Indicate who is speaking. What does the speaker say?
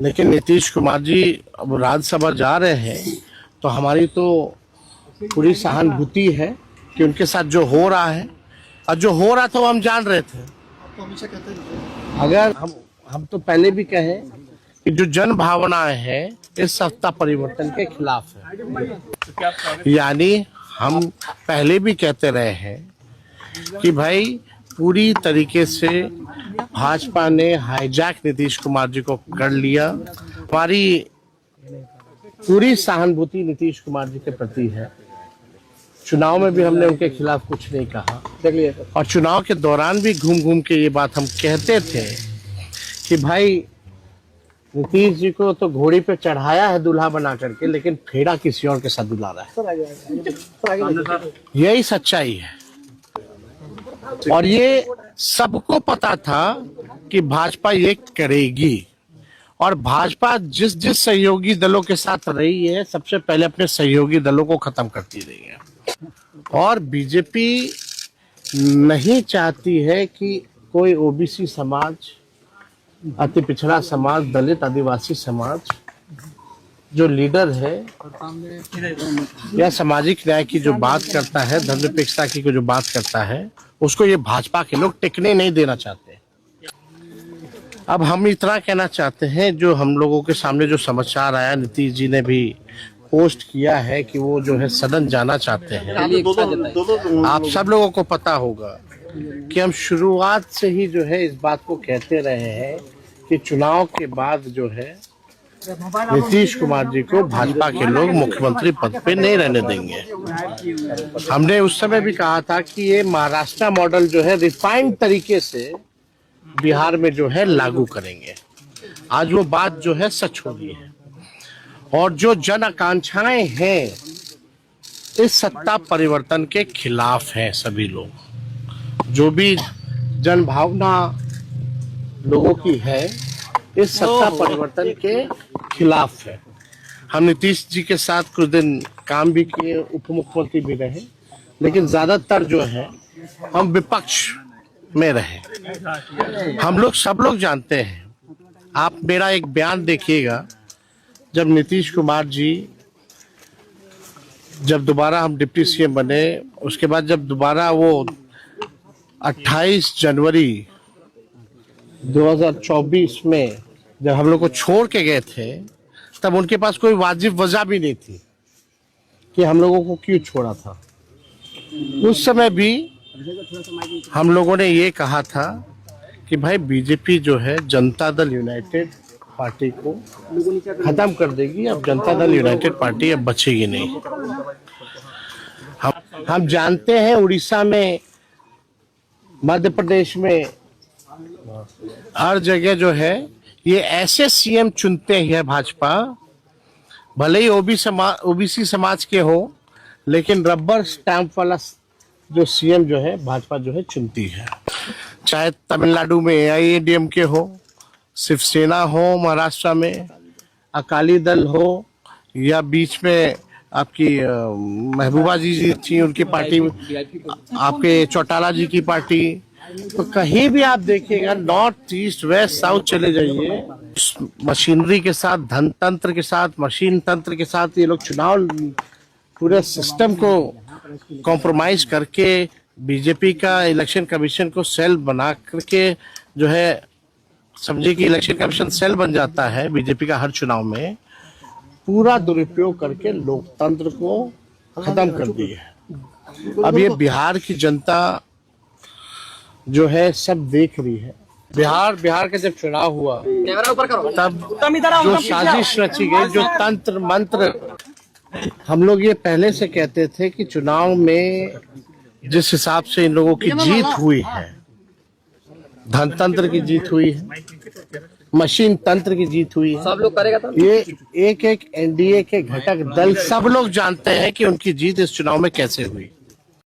Speaker 1: लेकिन नीतीश कुमार जी अब राज्यसभा जा रहे हैं तो हमारी तो पूरी सहानुभूति है कि उनके साथ जो हो रहा है, और जो हो रहा था वो हम जान रहे थे। अगर हम तो पहले भी कहे कि जो जन भावनाएं हैं इस सत्ता परिवर्तन के खिलाफ है। यानी हम पहले भी कहते रहे हैं कि भाई पूरी तरीके से भाजपा ने हाईजैक नीतीश कुमार जी को कर लिया। हमारी पूरी सहानुभूति नीतीश कुमार जी के प्रति है। चुनाव में भी हमने उनके खिलाफ कुछ नहीं कहा, और चुनाव के दौरान भी घूम घूम के ये बात हम कहते थे कि भाई नीतीश जी को तो घोड़ी पे चढ़ाया है दूल्हा बना करके, लेकिन फेरा किसी और के साथ दुला रहा है। यही सच्चाई है, और ये सबको पता था कि भाजपा ये करेगी। और भाजपा जिस जिस सहयोगी दलों के साथ रही है, सबसे पहले अपने सहयोगी दलों को खत्म करती रही है। और बीजेपी नहीं चाहती है कि कोई ओबीसी समाज, अति पिछड़ा समाज, दलित आदिवासी समाज जो लीडर है या सामाजिक न्याय की जो बात करता है, धर्मनिरपेक्षता की जो बात करता है, उसको ये भाजपा के लोग टिकने नहीं देना चाहते। अब हम इतना कहना चाहते हैं, जो हम लोगों के सामने जो समाचार आया, नीतीश जी ने भी पोस्ट किया है कि वो जो है सदन जाना चाहते हैं। आप सब लोगों को पता होगा कि हम शुरुआत से ही जो है इस बात को कहते रहे हैं कि चुनाव के बाद जो है नीतीश कुमार जी को भाजपा के लोग मुख्यमंत्री पद पे नहीं रहने देंगे। हमने उस समय भी कहा था कि ये महाराष्ट्र मॉडल जो है रिफाइंड तरीके से बिहार में जो है लागू करेंगे। आज वो बात जो है सच हो रही है, और जो जन आकांक्षाएं हैं इस सत्ता परिवर्तन के खिलाफ हैं। सभी लोग, जो भी जन भावना लोगों की है, इस सत्ता परिवर्तन के खिलाफ है। हम नीतीश जी के साथ कुछ दिन काम भी किए, उप मुख्यमंत्री भी रहे, लेकिन ज्यादातर जो है हम विपक्ष में रहे। हम लोग सब लोग जानते हैं। आप मेरा एक बयान देखिएगा, जब नीतीश कुमार जी, जब दोबारा हम डिप्टी सीएम बने, उसके बाद जब दोबारा वो 28 जनवरी 2024 में जब हम लोग को छोड़ के गए थे, तब उनके पास कोई वाजिब वजह भी नहीं थी कि हम लोगों को क्यों छोड़ा था। उस समय भी हम लोगों ने ये कहा था कि भाई बीजेपी जो है जनता दल यूनाइटेड पार्टी को खत्म कर देगी। अब जनता दल यूनाइटेड पार्टी अब बचेगी नहीं। हम जानते हैं उड़ीसा में, मध्य प्रदेश में, हर जगह जो है ये ऐसे सीएम चुनते हैं भाजपा, भले ही ओबीसी समाज के हो, लेकिन रबर स्टैंप वाला जो सीएम जो है भाजपा जो है चुनती है। चाहे तमिलनाडु में AIADMK हो, शिवसेना हो, महाराष्ट्र में अकाली दल हो, या बीच में आपकी महबूबा जी थी, उनकी पार्टी, आपके चौटाला जी की पार्टी, तो कहीं भी आप देखिएगा, नॉर्थ ईस्ट वेस्ट साउथ चले जाइए, मशीनरी के साथ, धन तंत्र के साथ, मशीन तंत्र के साथ ये लोग चुनाव पूरे सिस्टम को कॉम्प्रोमाइज करके बीजेपी का इलेक्शन कमीशन को सेल बना करके जो है, समझिए कि इलेक्शन कमीशन सेल बन जाता है बीजेपी का हर चुनाव में, पूरा दुरुपयोग करके लोकतंत्र को खत्म कर दिया है। अब ये बिहार की जनता जो है सब देख रही है। बिहार का जब चुनाव हुआ तब जो साजिश रची गई, जो तंत्र मंत्र, हम लोग ये पहले से कहते थे कि चुनाव में जिस हिसाब से इन लोगों की जीत हुई है, धनतंत्र की जीत हुई है, मशीन तंत्र की जीत हुई है, सब लोग करेगा तो ये एक एक एनडीए के घटक दल सब लोग जानते हैं कि उनकी जीत इस चुनाव में कैसे हुई।